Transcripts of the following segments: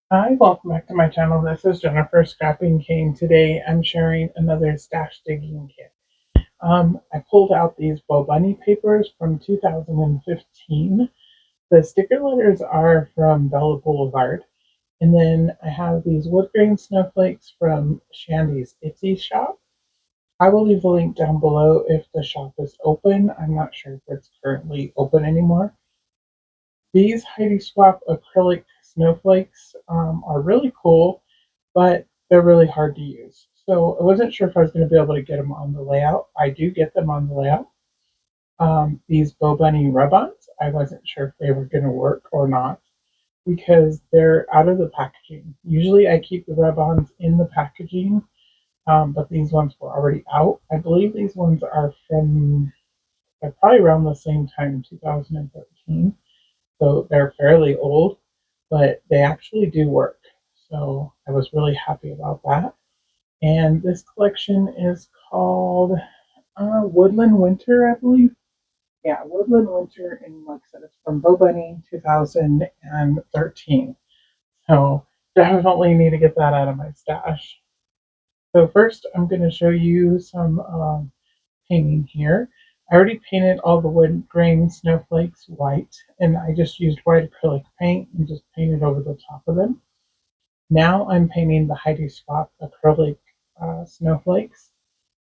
Hi, welcome back to my channel. This is Jennifer Scrapping Cane. Today I'm sharing another stash digging kit. I pulled out these Bo Bunny papers from 2015. The sticker letters are from Bella Boulevard. And then I have these wood grain snowflakes from Shandy's Itsy shop. I will leave the link down below if the shop is open. I'm not sure if it's currently open anymore. These Heidi Swapp acrylic snowflakes are really cool, but they're really hard to use. So I wasn't sure if I was going to be able to get them on the layout. I do get them on the layout. These Bo Bunny rub-ons, I wasn't sure if they were going to work or not because they're out of the packaging. Usually I keep the rub-ons in the packaging, but these ones were already out. I believe these ones are from probably around the same time, 2013. So they're fairly old, but they actually do work. So I was really happy about that. And this collection is called Woodland Winter, I believe. Yeah, Woodland Winter, and like I said, it's from Bo Bunny 2013. So definitely need to get that out of my stash. So first, I'm going to show you some painting here. I already painted all the wood grain snowflakes white, and I just used white acrylic paint and just painted over the top of them. Now I'm painting the Heidi Swapp acrylic snowflakes,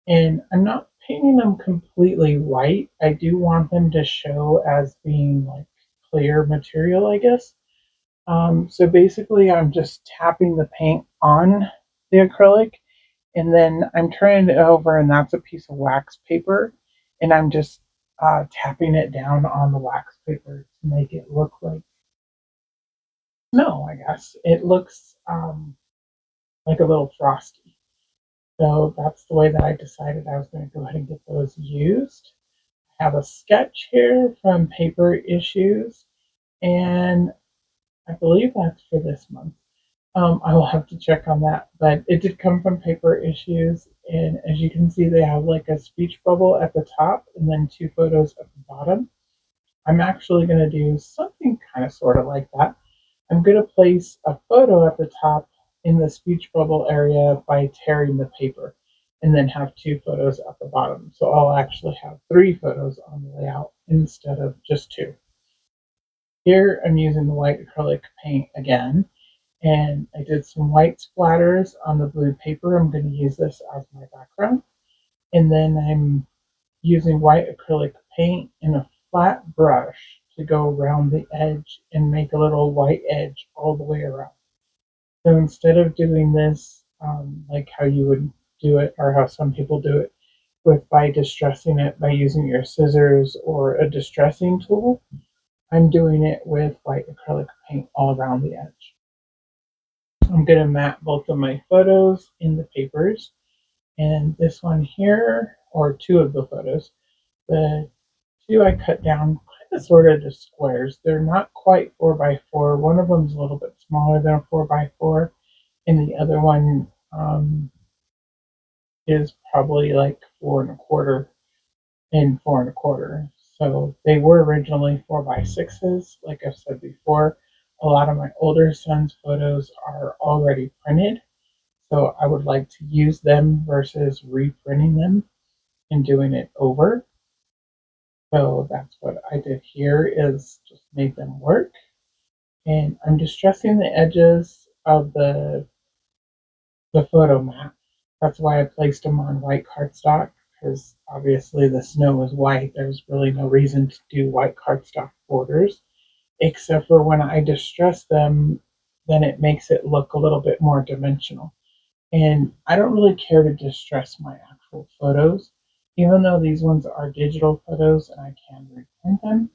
and I'm not painting them completely white. I do want them to show as being like clear material, I guess. So basically, I'm just tapping the paint on the acrylic, and then I'm turning it over, and that's a piece of wax paper, and I'm just tapping it down on the wax paper to make it look like snow. I guess it looks like a little frosty. So that's the way that I decided I was going to go ahead and get those used. I have a sketch here from Paper Issues, and I believe that's for this month. I will have to check on that, but it did come from Paper Issues, and as you can see, they have like a speech bubble at the top and then two photos at the bottom. I'm actually going to do something kind of sort of like that. I'm going to place a photo at the top in the speech bubble area by tearing the paper, and then have two photos at the bottom. So I'll actually have three photos on the layout instead of just two. Here I'm using the white acrylic paint again, and I did some white splatters on the blue paper. I'm going to use this as my background. And then I'm using white acrylic paint in a flat brush to go around the edge and make a little white edge all the way around. So instead of doing this like how you would do it, or how some people do it, with by distressing it by using your scissors or a distressing tool, I'm doing it with white acrylic paint all around the edge. I'm going to map both of my photos in the papers, and this one here, or two of the photos, the two I cut down kind of sort of to squares. They're not quite 4x4. One of them's a little bit smaller than a 4x4, and the other one is probably like 4 1/4 and 4 1/4. So they were originally 4x6s. Like I've said before, a lot of my older son's photos are already printed. So I would like to use them versus reprinting them and doing it over. So that's what I did here, is just make them work. And I'm distressing the edges of the photo mat. That's why I placed them on white cardstock, because obviously the snow is white. There's really no reason to do white cardstock borders, except for when I distress them, then it makes it look a little bit more dimensional. And I don't really care to distress my actual photos, even though these ones are digital photos and I can reprint them.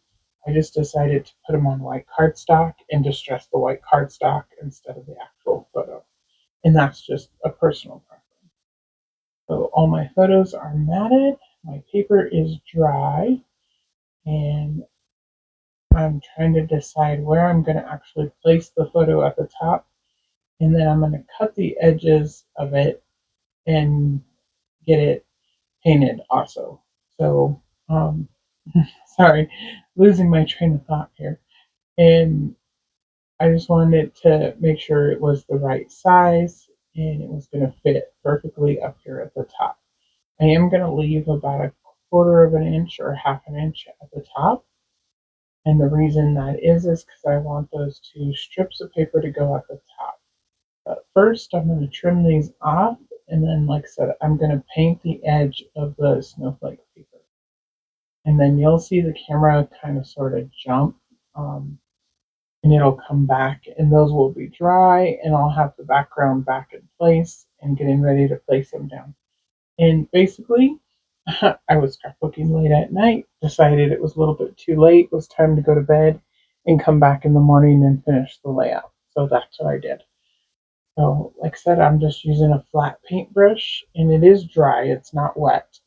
I just decided to put them on white cardstock and distress the white cardstock instead of the actual photo. And that's just a personal preference. So all my photos are matted, my paper is dry, and I'm trying to decide where I'm going to actually place the photo at the top, and then I'm going to cut the edges of it and get it painted also. So, sorry, losing my train of thought here. And I just wanted to make sure it was the right size and it was going to fit perfectly up here at the top. I am going to leave about a quarter of an inch or half an inch at the top. And the reason that is because I want those two strips of paper to go at the top. But first, I'm going to trim these off. And then, like I said, I'm going to paint the edge of the snowflake paper. And then you'll see the camera kind of sort of jump. And it'll come back, and those will be dry, and I'll have the background back in place and getting ready to place them down. And basically, I was scrapbooking late at night, decided it was a little bit too late, it was time to go to bed and come back in the morning and finish the layout. So that's what I did. So, like I said, I'm just using a flat paintbrush, and it is dry, it's not wet.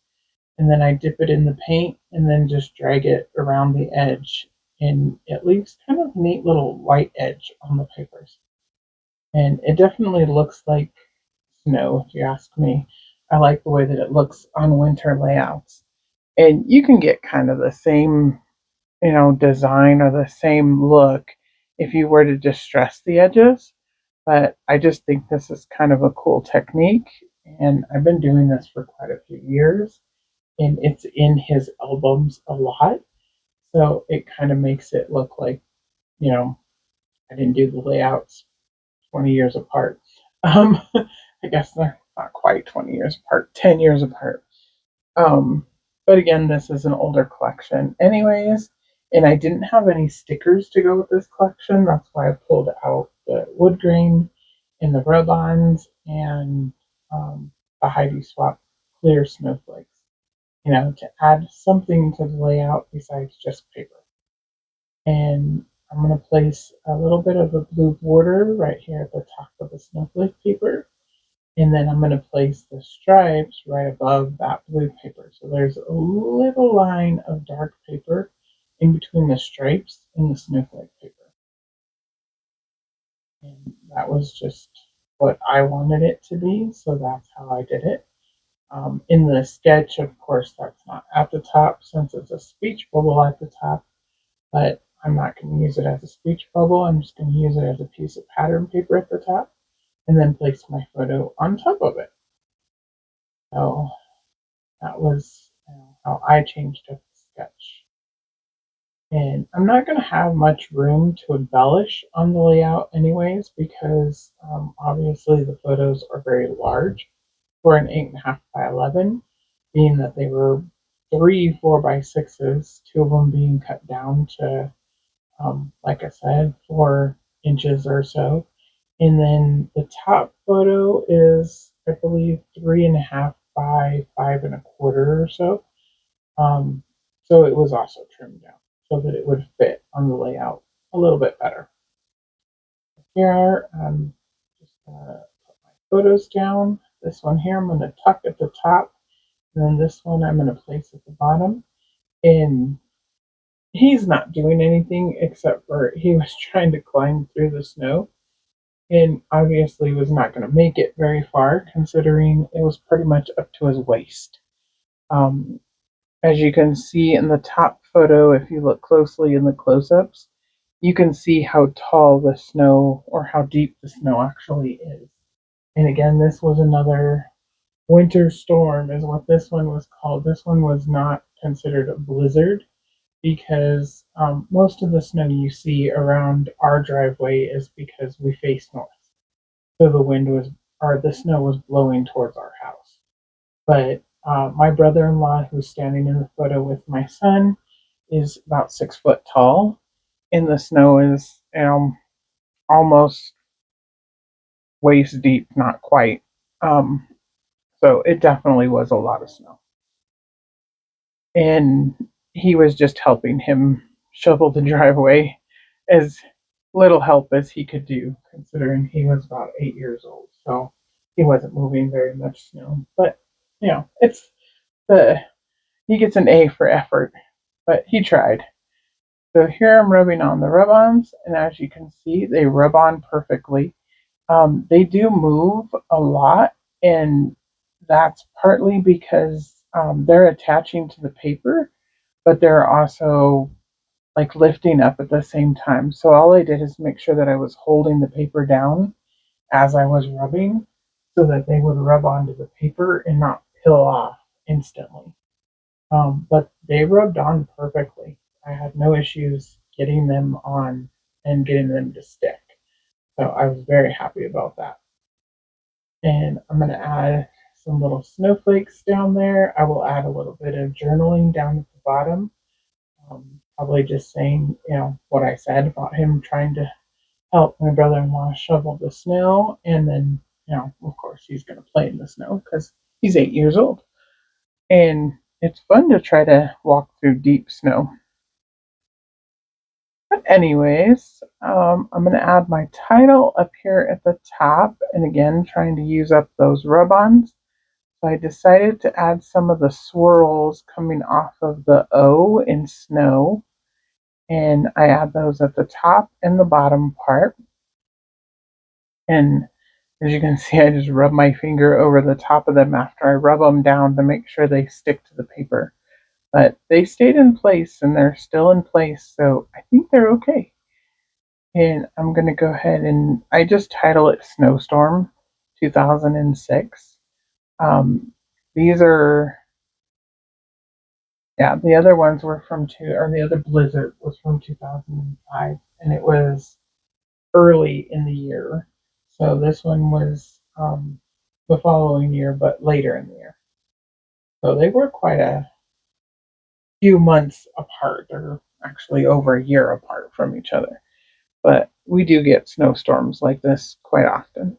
And then I dip it in the paint and then just drag it around the edge, and it leaves kind of a neat little white edge on the papers. And it definitely looks like snow, if you ask me. I like the way that it looks on winter layouts. And you can get kind of the same, design or the same look if you were to distress the edges. But I just think this is kind of a cool technique. And I've been doing this for quite a few years. And it's in his albums a lot. So it kind of makes it look like, you know, I didn't do the layouts 20 years apart. Um, I guess they're not quite 20 years apart, 10 years apart. Um, but again, this is an older collection, anyways. And I didn't have any stickers to go with this collection. That's why I pulled out the wood grain and the rub-ons and the Heidi Swapp clear snowflakes, to add something to the layout besides just paper. And I'm going to place a little bit of a blue border right here at the top of the snowflake paper. And then I'm going to place the stripes right above that blue paper. So there's a little line of dark paper in between the stripes and the snowflake paper. And that was just what I wanted it to be. So that's how I did it. In the sketch, of course, that's not at the top since it's a speech bubble at the top. But I'm not going to use it as a speech bubble. I'm just going to use it as a piece of pattern paper at the top and then place my photo on top of it. So that was how I changed up the sketch. And I'm not going to have much room to embellish on the layout anyways because obviously the photos are very large for an 8.5 by 11, being that they were 3 4x6s, two of them being cut down to like I said, 4 inches or so. And then the top photo is, I believe, 3.5 by 5.25 or so. Um, so it was also trimmed down so that it would fit on the layout a little bit better. Here, I'm just gonna put my photos down. This one here, I'm gonna tuck at the top. And then this one, I'm gonna place at the bottom. And he's not doing anything except for he was trying to climb through the snow and obviously was not going to make it very far considering it was pretty much up to his waist. Um, as you can see in the top photo, if you look closely in the close-ups, you can see how tall the snow or how deep the snow actually is. And again, this was another winter storm is what this one was called. This one was not considered a blizzard because most of the snow you see around our driveway is because we face north. So the wind was, or the snow was blowing towards our house. But my brother in law, who's standing in the photo with my son, is about 6 foot tall, and the snow is almost waist deep, not quite. Um, so it definitely was a lot of snow. And he was just helping him shovel the driveway as little help as he could do, considering he was about 8 years old. So he wasn't moving very much snow. But it's the he gets an A for effort, but he tried. So here I'm rubbing on the rub-ons, and as you can see, they rub on perfectly. They do move a lot, and that's partly because they're attaching to the paper, but they're also like lifting up at the same time. So all I did is make sure that I was holding the paper down as I was rubbing so that they would rub onto the paper and not peel off instantly. But they rubbed on perfectly. I had no issues getting them on and getting them to stick. So I was very happy about that. And I'm going to add some little snowflakes down there. I will add a little bit of journaling down at the bottom. Probably just saying, what I said about him trying to help my brother-in-law shovel the snow. And then, of course, he's going to play in the snow because he's 8 years old. And it's fun to try to walk through deep snow. But anyways, I'm going to add my title up here at the top. And again, trying to use up those rub-ons. So I decided to add some of the swirls coming off of the O in snow. And I add those at the top and the bottom part. And as you can see, I just rub my finger over the top of them after I rub them down to make sure they stick to the paper. But they stayed in place and they're still in place, so I think they're okay. And I'm going to go ahead and I just title it Snowstorm 2006. These are, the other ones were the other Blizzard was from 2005, and it was early in the year. So this one was the following year, but later in the year. So they were quite a few months apart, or actually over a year apart from each other. But we do get snowstorms like this quite often.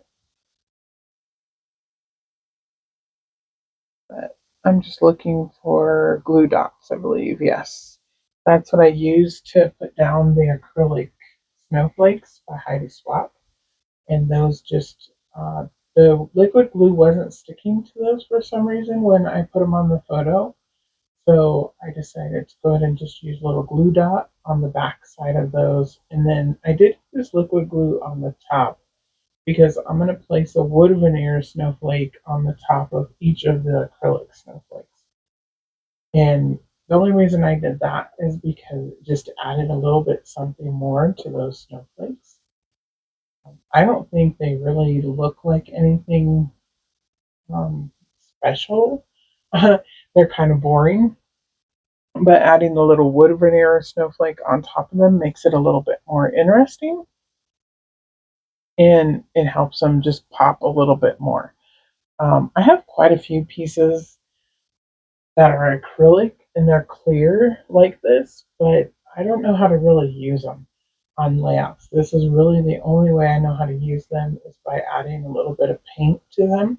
But I'm just looking for glue dots, I believe. Yes. That's what I used to put down the acrylic snowflakes by Heidi Swapp. And those just, the liquid glue wasn't sticking to those for some reason when I put them on the photo. So I decided to go ahead and just use a little glue dot on the back side of those. And then I did use liquid glue on the top because I'm going to place a wood veneer snowflake on the top of each of the acrylic snowflakes. And the only reason I did that is because it just added a little bit something more to those snowflakes. I don't think they really look like anything special. They're kind of boring, but adding the little wood veneer snowflake on top of them makes it a little bit more interesting, and it helps them just pop a little bit more. I have quite a few pieces that are acrylic and they're clear like this, but I don't know how to really use them on layouts. This is really the only way I know how to use them is by adding a little bit of paint to them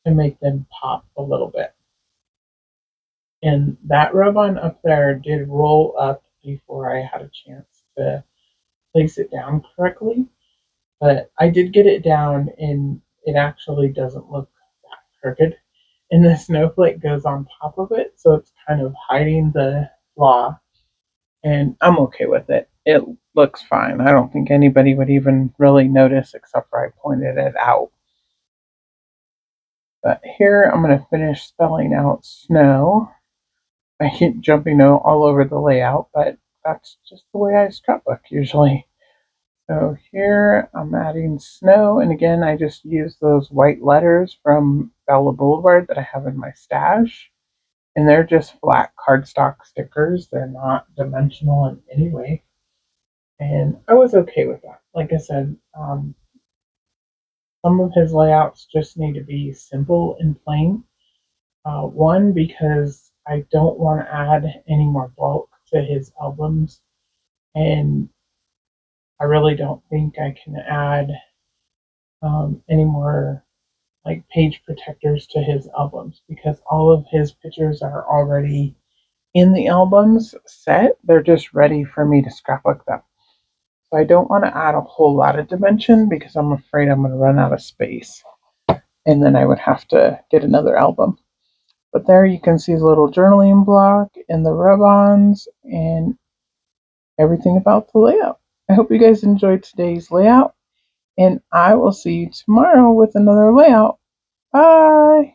to make them pop a little bit. And that rub-on up there did roll up before I had a chance to place it down correctly. But I did get it down and it actually doesn't look that crooked. And the snowflake goes on top of it, so it's kind of hiding the flaw. And I'm okay with it. It looks fine. I don't think anybody would even really notice except for I pointed it out. But here I'm going to finish spelling out snow. I keep jumping all over the layout, but that's just the way I scrapbook usually. So here I'm adding snow, and again I just use those white letters from Bella Boulevard that I have in my stash, and they're just flat cardstock stickers. They're not dimensional in any way, and I was okay with that. Like I said, some of his layouts just need to be simple and plain. One, because I don't want to add any more bulk to his albums, and I really don't think I can add any more like page protectors to his albums because all of his pictures are already in the albums set. They're just ready for me to scrapbook them. So I don't want to add a whole lot of dimension because I'm afraid I'm going to run out of space. And then I would have to get another album. But there you can see the little journaling block and the rub-ons and everything about the layout. I hope you guys enjoyed today's layout, and I will see you tomorrow with another layout. Bye!